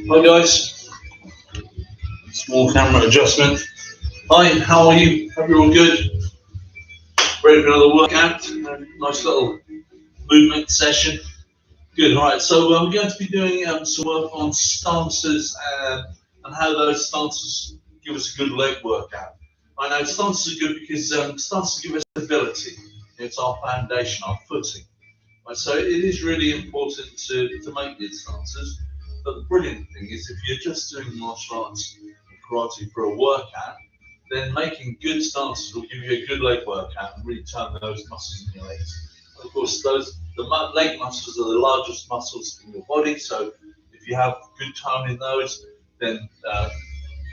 Hi guys, small camera adjustment. Hi, how are you? Hope you're all good. Ready for another workout? Nice little movement session. Good, alright, so we're going to be doing some work on stances and how those stances give us a good leg workout. I know stances are good because stances give us stability. It's our foundation, our footing. Right, so it is really important to make these stances. But the brilliant thing is if you're just doing martial arts or karate for a workout, then making good stances will give you a good leg workout and really turn those muscles in your legs. And of course, the leg muscles are the largest muscles in your body, so if you have good tone in those, then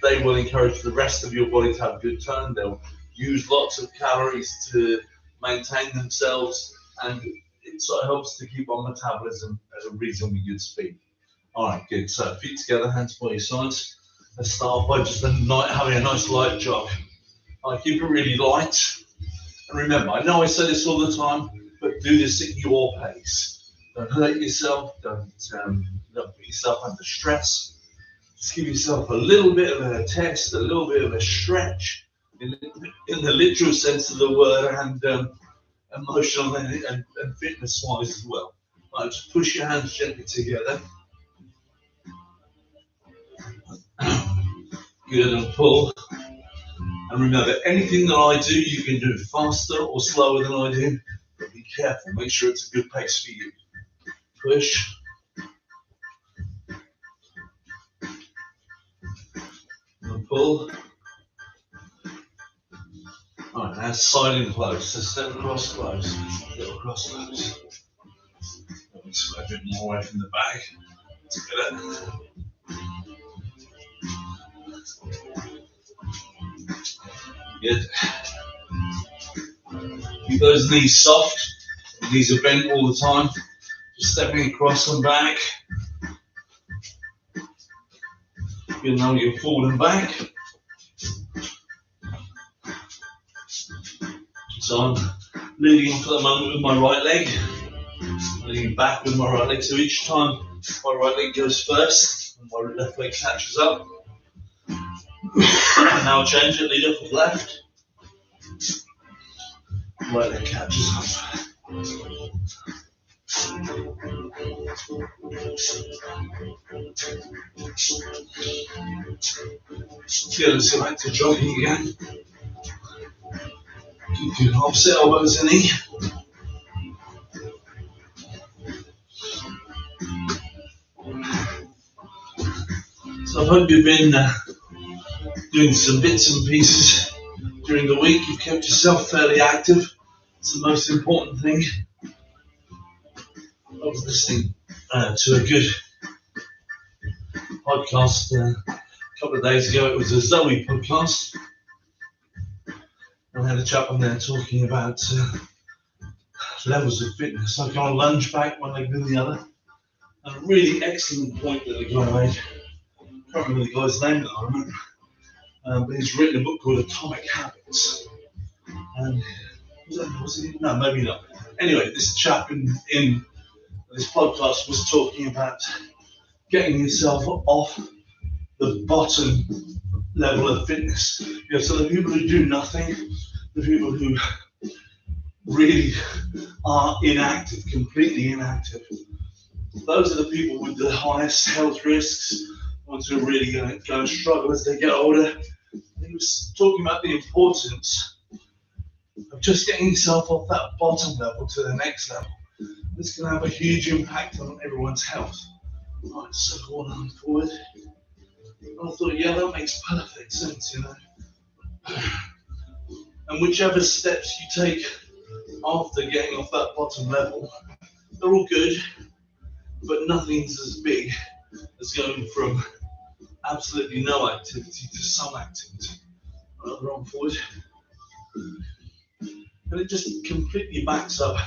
they will encourage the rest of your body to have good tone. They'll use lots of calories to maintain themselves, and it sort of helps to keep our metabolism at a reasonably good speed. All right, good. So feet together, hands by your sides. Let's start by just having a nice light jog. Keep it really light. And remember, I know I say this all the time, but do this at your pace. Don't hurt yourself. Don't put yourself under stress. Just give yourself a little bit of a test, a little bit of a stretch, in the literal sense of the word, and emotional and fitness-wise as well. Right, just push your hands gently together. Good, and pull. And remember, anything that I do, you can do faster or slower than I do, but be careful, make sure it's a good pace for you. Push. And pull. Alright, now sliding close. So step across close. Go across close. Let me square a bit more away from the back. Let's get it. Good. Keep those knees soft. Knees are bent all the time. Just stepping across and back. You know you're forward and back. So I'm leading for the moment with my right leg. Leaning back with my right leg. So each time my right leg goes first and my left leg catches up. Now change it, lead up with left. Right leg catches up. Good, let's go back to jogging again. Keep your opposite elbows in knee. So I hope you've been doing some bits and pieces during the week. You've kept yourself fairly active. It's the most important thing. I was listening to a good podcast a couple of days ago. It was a Zoe podcast. I had a chap on there talking about levels of fitness. I can't lunge back one leg than the other. And a really excellent point that the guy made. I can't remember the guy's name at the moment. But he's written a book called Atomic Habits. And was it? No, maybe not. Anyway, this chap in this podcast was talking about getting yourself off the bottom level of fitness. So the people who do nothing, the people who really are inactive, completely inactive, those are the people with the highest health risks, ones who are really going to struggle as they get older. And he was talking about the importance of just getting yourself off that bottom level to the next level. It's going to have a huge impact on everyone's health. Right, so go on forward. And I thought, yeah, that makes perfect sense, you know. And whichever steps you take after getting off that bottom level, they're all good, but nothing's as big as going from absolutely no activity to some activity. Right, on forward. And it just completely backs up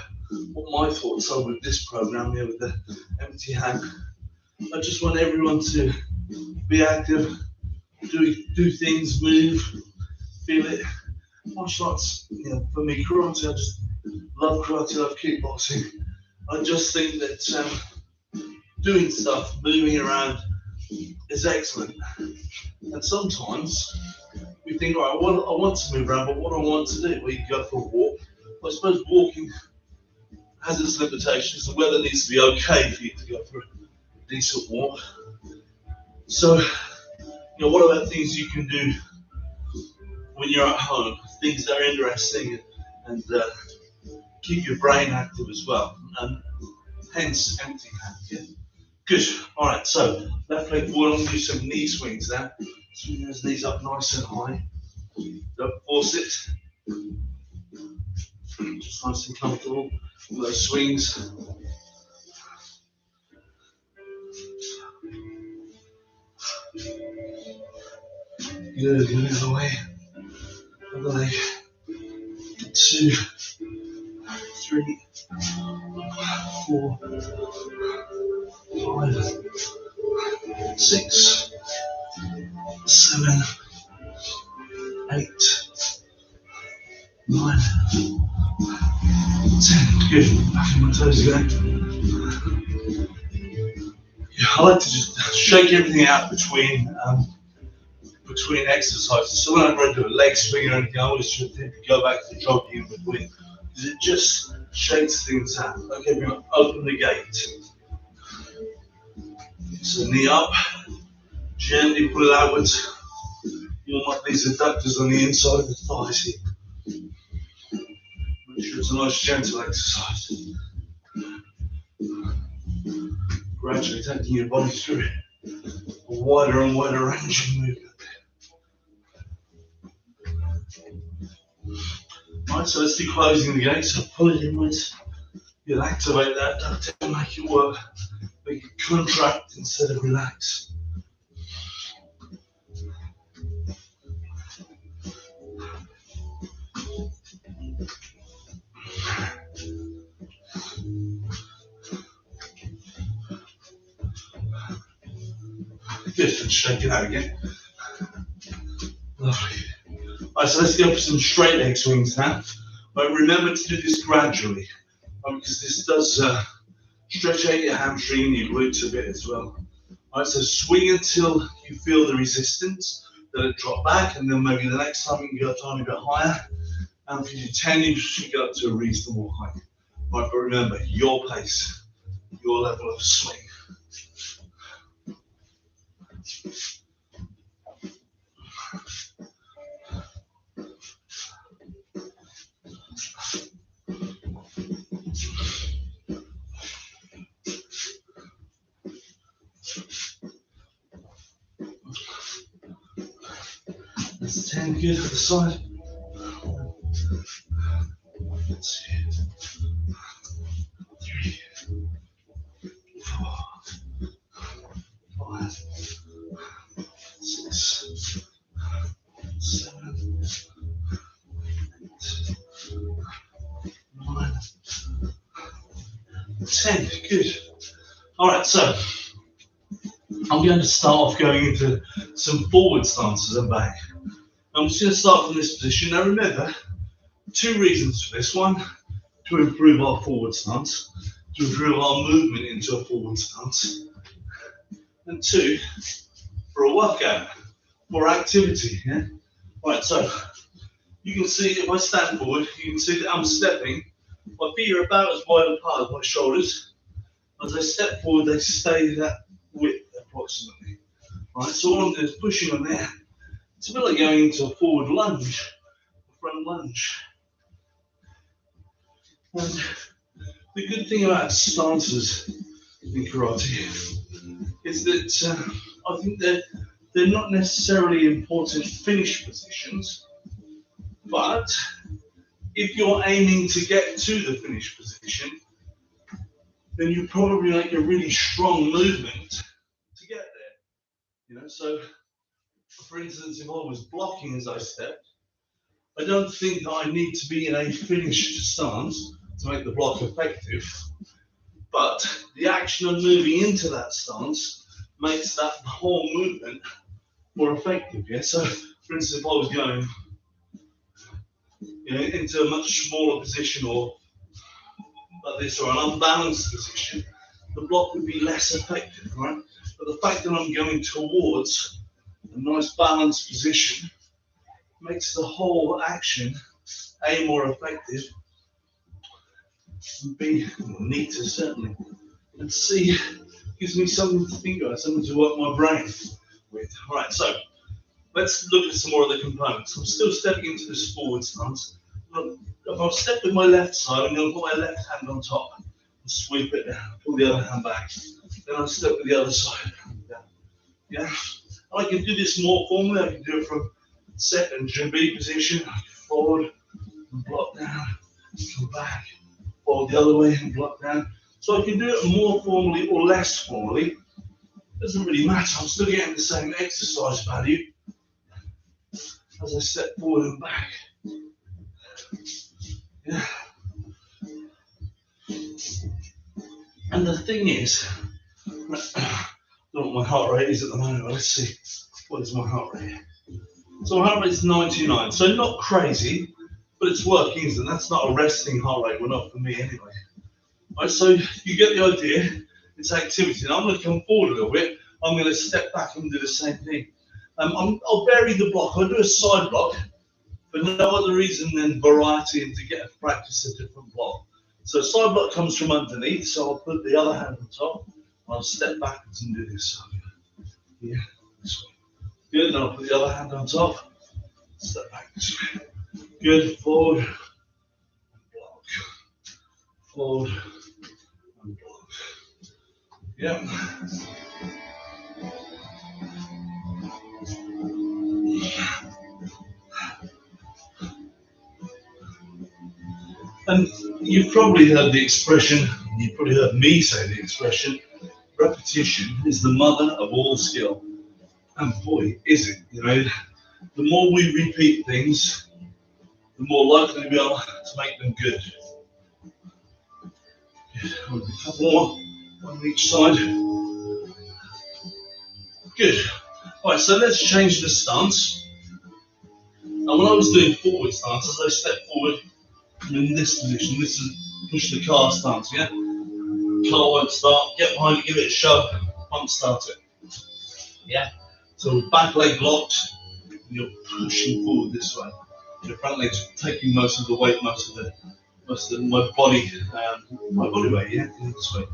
what my thoughts are with this program here with the empty hand. I just want everyone to be active, do things, move, feel it. Martial arts, for me, karate, I just love karate, I love kickboxing. I just think that doing stuff, moving around, is excellent. And sometimes we think, all right, well, I want to move around, but what do I want to do? Well, you can go for a walk. I suppose walking has its limitations. The weather needs to be okay for you to go for a decent walk. So, what about things you can do when you're at home? Things that are interesting and keep your brain active as well. And hence, empty hand. Yeah? Good. All right. So left leg forward. I'm going to do some knee swings now. Swing those knees up nice and high. Don't force it. Just nice and comfortable. Those swings. Good. Go the other way. Other leg. 2, 3, 4, 5, 6, 7, 8, 9, 10. Good. Back on my toes again. Yeah, I like to just shake everything out between exercises. So when I'm ready to do a leg swing or anything, I always tend to go back to jogging in between because it just shakes things out. Okay, we're going to open the gate. So knee up, gently pull it outwards. Warm up these adductors on the inside of the thighs here. Make sure it's a nice gentle exercise. Gradually taking your body through a wider and wider range of movement. Right, so let's do closing the gate. So pull it inwards. You'll activate that adductor and make it work. Make it contract instead of relax. Good, and shake it out again. Lovely. Right, so let's go for some straight leg swings now. But remember to do this gradually, because this does stretch out your hamstring and your glutes a bit as well. Right, so swing until you feel the resistance, then it drop back, and then maybe the next time you can go a tiny bit higher. And if you do 10, you should go up to a reasonable height. Right, but remember, your pace, your level of swing. That's 10, good at the side. 2, 3, 4, 5, 6, 7, 8, 9, 10. Good. All right, so I'm going to start off going into some forward stances and back. I'm just going to start from this position. Now remember, 2 reasons for this. 1, to improve our forward stance, to improve our movement into a forward stance. And 2, for a workout, for activity. Yeah? Right, so you can see if I stand forward, you can see that I'm stepping. My feet are about as wide apart as my shoulders. As I step forward, they stay that width approximately. Right, so all I'm doing is pushing on there. It's a bit like going into a forward lunge, a front lunge. And the good thing about stances in karate is that I think they're not necessarily important finish positions, but if you're aiming to get to the finish position, then you probably make a really strong movement to get there. So for instance, if I was blocking as I stepped, I don't think that I need to be in a finished stance to make the block effective, but the action of moving into that stance makes that whole movement more effective. Yeah. So, for instance, if I was going, into a much smaller position or like this, or an unbalanced position, the block would be less effective, right? But the fact that I'm going towards a nice balanced position makes the whole action A, more effective, and B, neater certainly, and C, gives me something to think about, something to work my brain with. All right, so let's look at some more of the components. I'm still stepping into this forward stance. If I step with my left side, I'm going to put my left hand on top and sweep it down, pull the other hand back. Then I'll step with the other side. Yeah, I can do this more formally. I can do it from set and B position, forward and block down, come back, forward the other way and block down. So I can do it more formally or less formally. Doesn't really matter. I'm still getting the same exercise value as I step forward and back. Yeah. And the thing is, I don't know what my heart rate is at the moment. Let's see. What is my heart rate? So my heart rate is 99. So not crazy, but it's working, isn't it? That's not a resting heart rate. Well, not for me anyway. Right, so you get the idea. It's activity. Now I'm going to come forward a little bit. I'm going to step back and do the same thing. I'll vary the block. I'll do a side block, but no other reason than variety and to get a practice a different block. So side block comes from underneath, so I'll put the other hand on top. I'll step backwards and do this. Yeah, this way. Good, then I'll put the other hand on top. Step back this way. Good, forward, and block. Forward, and block. Yeah. And you've probably heard the expression, you've probably heard me say the expression, repetition is the mother of all skill. And boy, is it, you know, the more we repeat things, the more likely we are to make them good. A couple more on each side. Good. All right, so let's change the stance. Now, when I was doing forward stance, as I step forward, I'm in this position. This is push the car stance, yeah? Car won't start. Get behind it, give it a shove, won't start it. Yeah? So back leg locked, and you're pushing forward this way. Your front leg's taking most of the weight, most of my body weight, yeah? This way.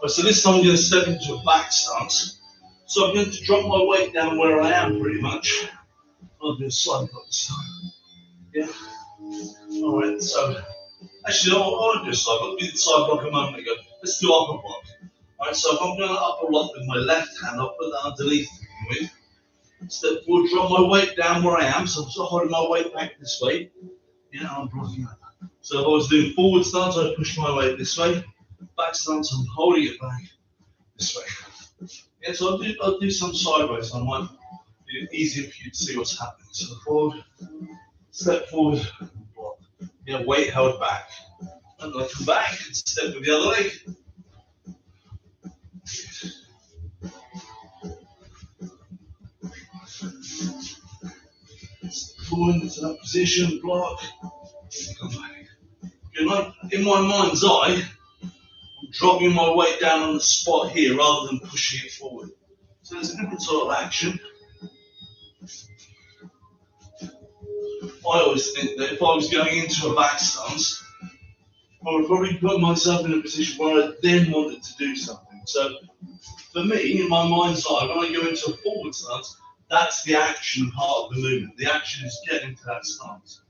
Right, so this time I'm going to step into a back stance. So I'm going to drop my weight down where I am pretty much. I'll do a side block this time. Yeah? Alright, so actually I won't do a side block, we did side block a moment ago. Let's do upper block. Alright, so if I'm doing an upper block with my left hand, I'll put that underneath me. Step forward, drop my weight down where I am, so I'm sort of holding my weight back this way. Yeah, I'm blocking up. So if I was doing forward stance, I'd push my weight this way. Back stance, I'm holding it back this way. Yeah, so I'll do some sideways. I might be easier for you to see what's happening. So forward, step forward, block. Yeah, weight held back. And I come back and step with the other leg. Forward into that position, block. Come back. In my mind's eye, dropping my weight down on the spot here rather than pushing it forward. So there's a different sort of action. I always think that if I was going into a back stance, I would probably put myself in a position where I then wanted to do something. So for me, in my mind's eye, when I go into a forward stance, that's the action part of the movement. The action is getting to that stance.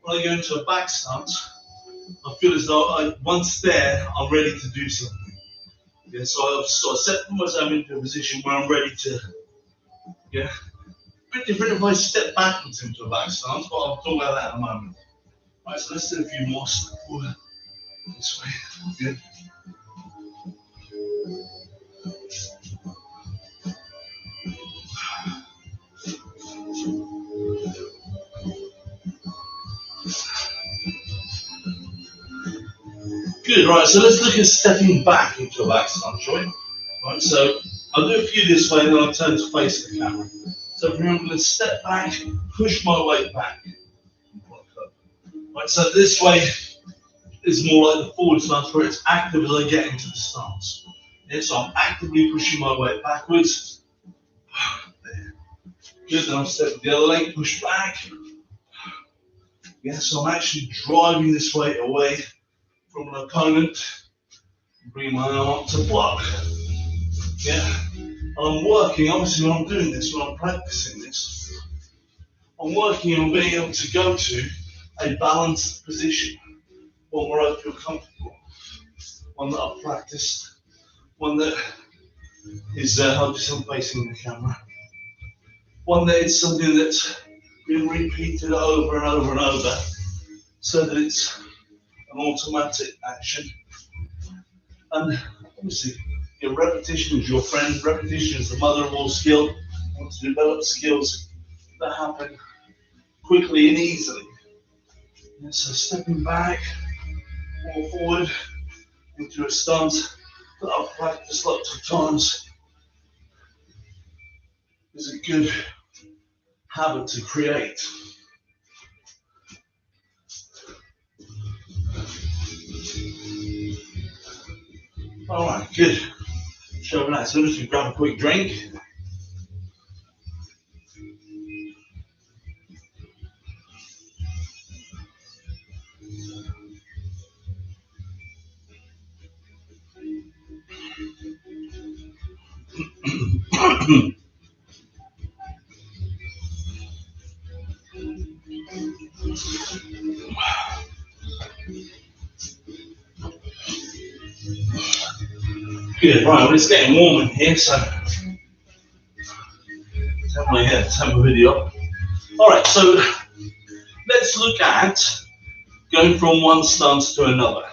When I go into a back stance, I feel as though once there, I'm ready to do something. Yeah, so I've sort of set myself into a position where I'm ready to, yeah. A bit different if I step backwards into a back stance, but I'll talk about that in a moment. Right, so let's do a few more. Step forward this way. Good. Good, right, so let's look at stepping back into a back stance, shall we? Right, so I'll do a few this way, then I'll turn to face the camera. So I'm going to step back, push my weight back. Right, so this way is more like the forward stance where it's active as I get into the stance. Yeah, so I'm actively pushing my weight backwards. There. Good, then I step with the other leg, push back. Yeah, so I'm actually driving this weight away from an opponent. Bring my arm up to block. Yeah, and I'm working, obviously when I'm doing this, when I'm practicing this, I'm working on being able to go to a balanced position, one where I feel comfortable, one that I've practiced, one that is, obviously I'm facing the camera, one that is something that's been repeated over and over and over, so that it's an automatic action. And obviously, your repetition is your friend, repetition is the mother of all skill. You want to develop skills that happen quickly and easily. And so stepping back, more forward into a stance that I've practiced lots of times is a good habit to create. All right, good. So now, so just grab a quick drink. Good, right, well it's getting warm in here, so let's have my video. All right, so let's look at going from one stance to another.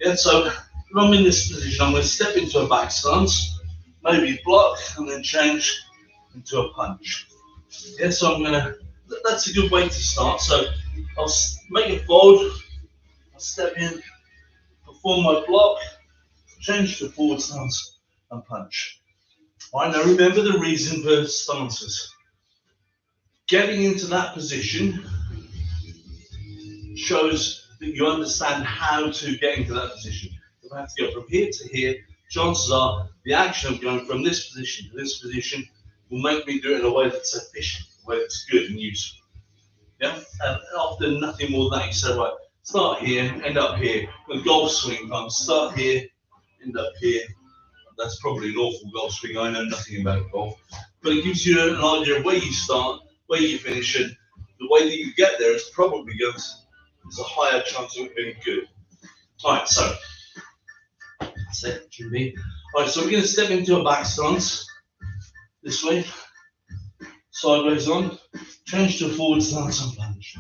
Yeah, so if I'm in this position, I'm going to step into a back stance, maybe block, and then change into a punch. Yeah, so that's a good way to start. So I'll make it forward, I'll step in, perform my block, change to forward stance, and punch. All right, now remember the reason for stances. Getting into that position shows that you understand how to get into that position. If I have to go from here to here, chances are the action of going from this position to this position will make me do it in a way that's efficient, a way that's good and useful. Yeah, and often nothing more than that. You say, right, start here, end up here. The golf swing comes, start here, end up here. That's probably an awful golf swing. I know nothing about golf, but it gives you an idea of where you start, where you finish, and the way that you get there is probably going to. There's a higher chance of it being good. All right, so that's it, should be. All right, so we're going to step into a back stance this way, sideways on, change to a forward stance and punch.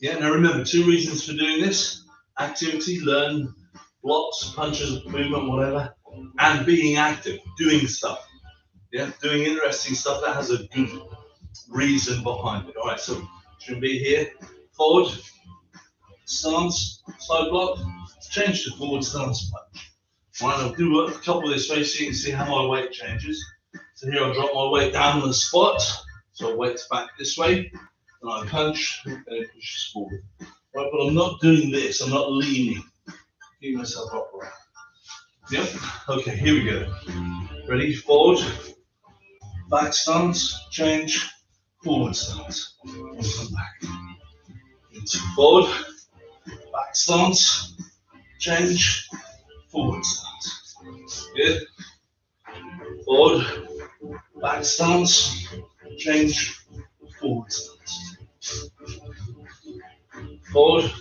Yeah, now remember, two reasons for doing this: activity, learn blocks, punches, movement, whatever, and being active, doing stuff. Yeah, doing interesting stuff that has a good reason behind it. All right, so should be here, forward stance, side block, change to forward stance punch. All right, I'll do a couple this way so you can see how my weight changes. So here I'll drop my weight down on the spot, so weight's back this way, and I punch and it pushes forward. Right, but I'm not doing this, I'm not leaning. Keep myself upright. Yep, okay, here we go. Ready, forward, back stance, change, forward stance. And come back. Into forward, back stance, change, forward stance. Good. Forward, back stance, change, forward stance. Forward,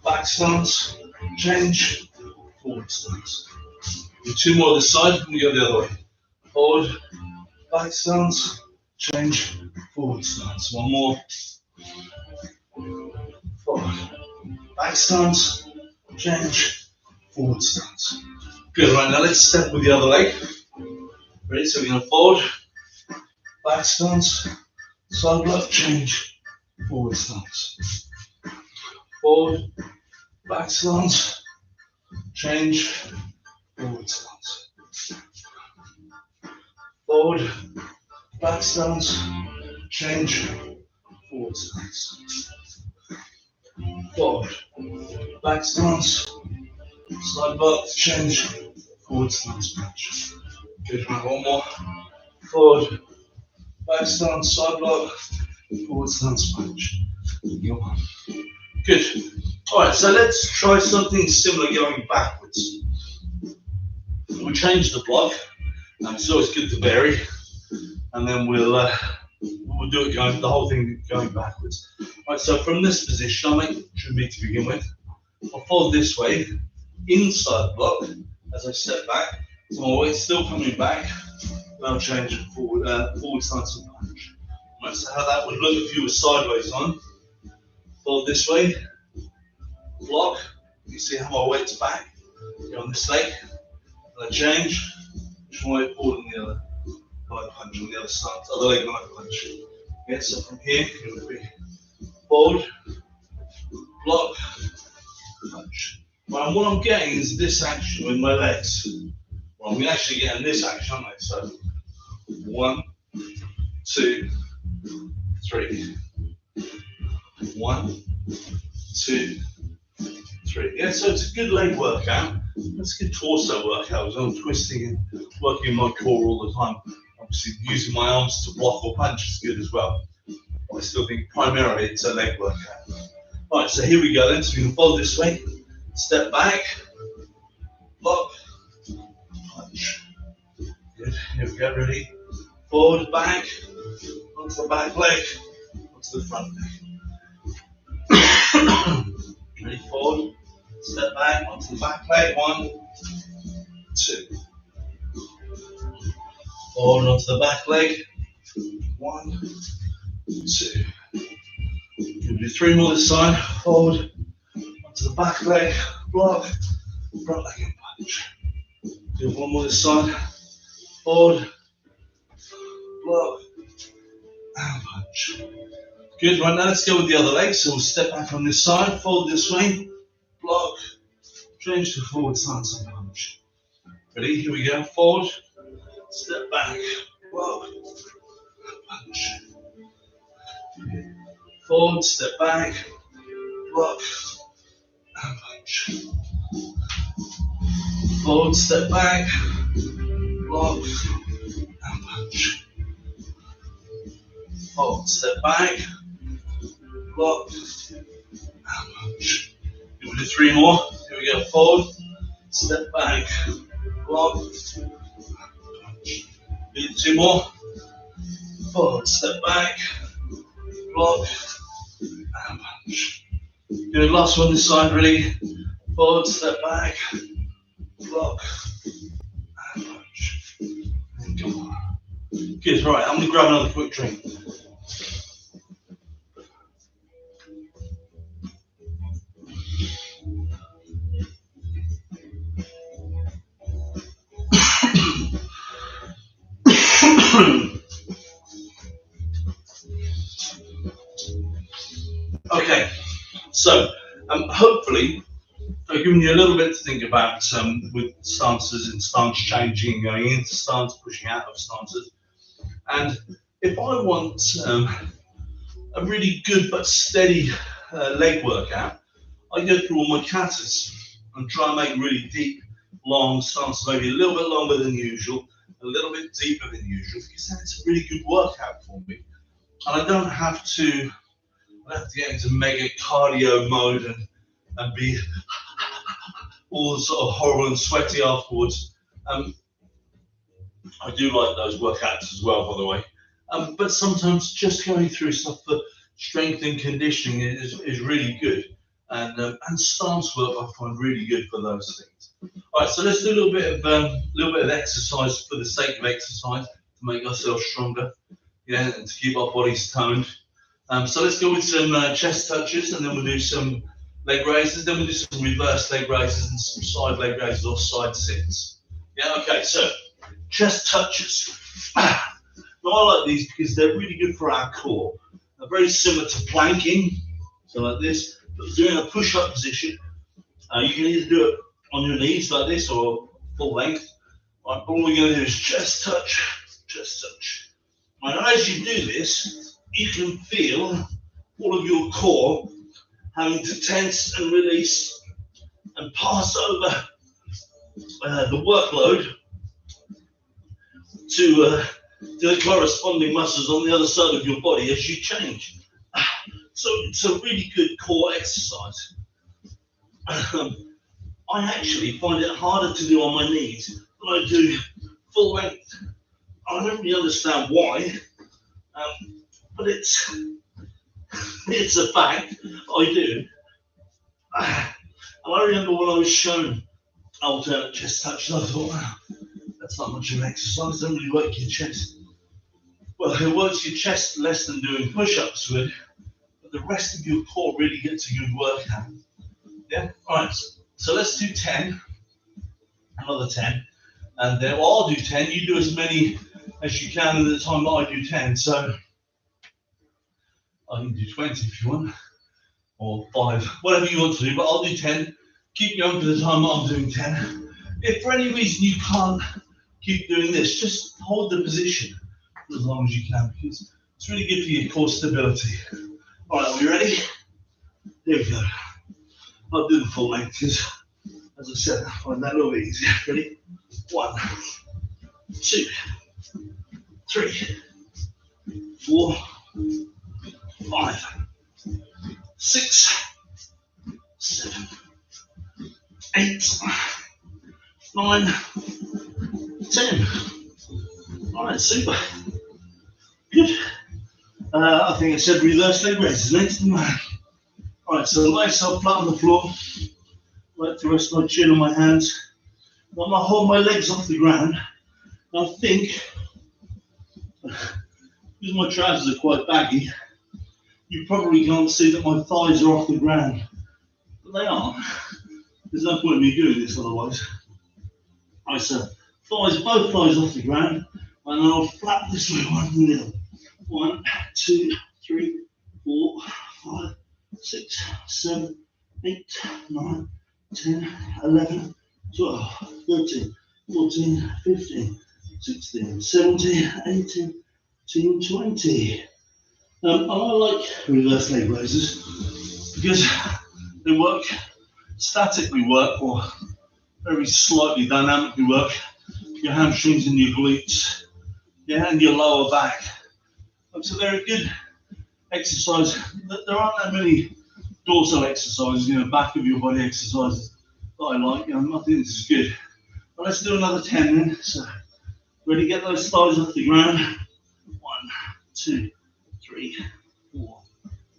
back stance, change, forward stance. Do two more this side, and we go the other way. Forward, back stance, change, forward stance. One more. Forward, back stance, change, forward stance. Good, right, now let's step with the other leg. Ready, so we're going to forward, back stance, side block, change, forward stance. Forward, back stance, change, forward stance. Forward, back stance, change, forward stance. Forward, back stance, side block, change, forward stance punch. Good, right, one more. Forward, back stance, side block, forward stance punch. Good. All right, so let's try something similar going backwards. We'll change the block. It's always good to vary, and then we'll do it going the whole thing going backwards. All right, so from this position, I'll make me to begin with. I'll fold this way, inside the block as I step back. So my weight's still coming back. And I'll change it forward, forward stance and punch. Right, so how that would look if you were sideways on. Fold this way, block. You see how my weight's back. Go on this leg, and I change. Push my weight forward on the other. I punch on the other side, other leg and I punch. Yeah, so from here it would be forward, block, punch. Well, and what I'm getting is this action with my legs. Well, I'm actually getting this action, aren't I? So 1, 2, 3. 1, 2, 3. Yeah, so it's a good leg workout. It's a good torso workout. I'm twisting and working my core all the time. Obviously, using my arms to block or punch is good as well. But I still think primarily it's a leg workout. All right, so here we go then. So we can fold this way, step back, block, punch. Good. Here we go. Ready? Forward, back, onto the back leg, onto the front leg. Ready? Forward, step back, onto the back leg. 1, 2. Forward onto the back leg. 1, 2. We'll do 3 more this side. Forward onto the back leg, block, front leg and punch. Do 1 more this side. Forward, block, and punch. Good. Right, now let's go with the other leg. So we'll step back on this side, fold this way, block, change to forward stance and punch. Ready? Here we go. Forward, step back, block, punch. Forward, step back, block, and punch. Forward, step back, block, and punch. Forward, step back, block, and punch. We'll do 3 more. Here we go. Forward, step back, block, and punch. Do 2 more. Forward, step back, block, and punch. Good. Last one this side. Ready? Forward, step back, block, and punch. And come on. Good. Right. I'm going to grab another quick drink. Okay, so hopefully I've given you a little bit to think about with stances and stance changing, going into stance, pushing out of stances. And if I want a really good but steady leg workout, I go through all my katas and try and make really deep, long stances, maybe a little bit longer than usual, a little bit deeper than usual, because that's a really good workout for me. And I don't have to get into mega cardio mode and be all sort of horrible and sweaty afterwards. I do like those workouts as well, by the way. But sometimes just going through stuff for strength and conditioning is really good. And stance work I find really good for those things. All right, so let's do a little bit of exercise for the sake of exercise to make ourselves stronger, yeah, and to keep our bodies toned. So let's go with some chest touches, and then we'll do some leg raises, then we'll do some reverse leg raises and some side leg raises or side sits. Yeah, okay, so chest touches. Now I like these because they're really good for our core. They're very similar to planking, so like this, but doing a push-up position. You can either do it on your knees like this or full length. Right, but all we're going to do is chest touch, chest touch. Right, and as you do this, you can feel all of your core having to tense and release and pass over the workload to the corresponding muscles on the other side of your body as you change. So it's a really good core exercise. I actually find it harder to do on my knees than I do full length. I don't really understand why, but it's a fact. I do. And I remember when I was shown alternate chest touches, I thought, wow, that's not much of an exercise, doesn't really work your chest. Well, it works your chest less than doing push-ups would, but the rest of your core really gets a good workout. Yeah, all right, so let's do 10, another 10, and then I'll do 10, you do as many as you can in the time that I do 10, so I can do 20 if you want, or 5, whatever you want to do, but I'll do 10. Keep going for the time that I'm doing 10. If for any reason you can't keep doing this, just hold the position for as long as you can, because it's really good for your core stability. All right, are we ready? Here we go. I'll do the full length because, as I said, I find that a little bit easier. Ready? 1, 2, 3, 4, 5, 6, 7, 8, 9, 10. All right, super. Good. I think it said reverse leg raises next. All right, so lay yourself flat on the floor. I like to rest my chin on my hands. I'm going to hold my legs off the ground. I think, because my trousers are quite baggy, you probably can't see that my thighs are off the ground. But they are. There's no point in me doing this otherwise. All right, so thighs, both thighs off the ground, and then I'll flap this way right in the middle. 1, 2, 3, 4, 5, 6, 7, 8, 9, 10, 11, 12, 13, 14, 15, 16, 17, 18, 19, 20. I like reverse leg raises because they work, statically work, or very slightly dynamically work your hamstrings and your glutes, yeah, and your lower back. So they're a good exercise. There aren't that many dorsal exercises, back of your body exercises that I like. I think this is good. But let's do another 10 then. So ready, get those thighs off the ground. 1, 2, 3, 4,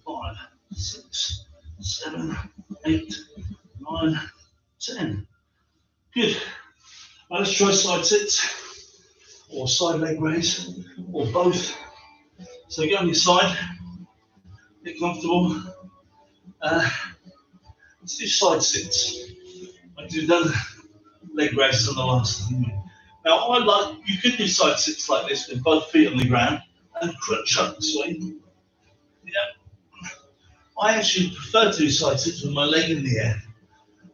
5, 6, 7, 8, 9, 10. Good. Now let's try side sits, or side leg raise, or both. So get on your side, get comfortable. Let's do side sits. I do done leg raises on the last time. Now you could do side sits like this with both feet on the ground and crunch up this way. Yeah. I actually prefer to do side sits with my leg in the air.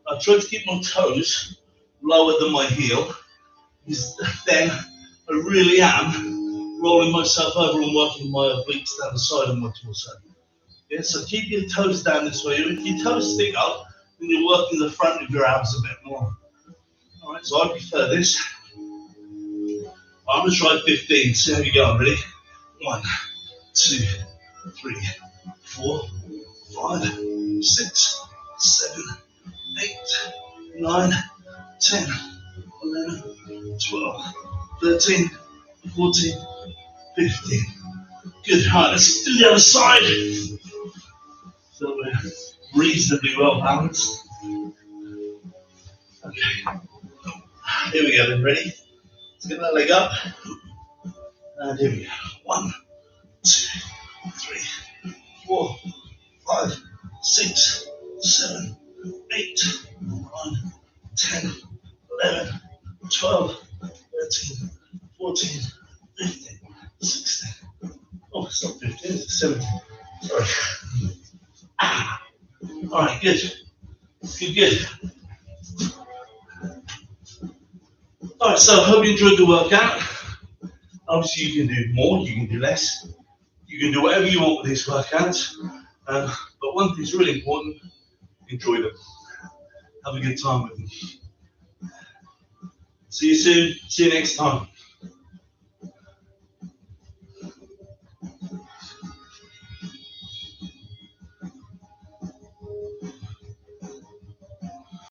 I try to keep my toes lower than my heel, because then I really am rolling myself over and working my obliques down the side of my torso. Yeah, so keep your toes down this way. If your toes stick up, then you're working the front of your abs a bit more. All right, so I prefer this. I'm going to try 15. See how you go. Ready? 1, 2, 3, 4, 5, 6, 7, 8, 9, 10, 11, 12, 13, 14, 15. Good. All right, let's do the other side. So we're reasonably well balanced. Okay. Here we go then. Ready? Let's get that leg up. And here we go. 1, 2, 3, 4, 5, 6, 7, 8, 9, 10, 11, 12, 13, 14, 15, 16. Oh, it's not 15, it's 17. Sorry. All right, good. Good. All right, so I hope you enjoyed the workout. Obviously, you can do more, you can do less. You can do whatever you want with these workouts. But one thing's really important, enjoy them. Have a good time with them. See you soon. See you next time.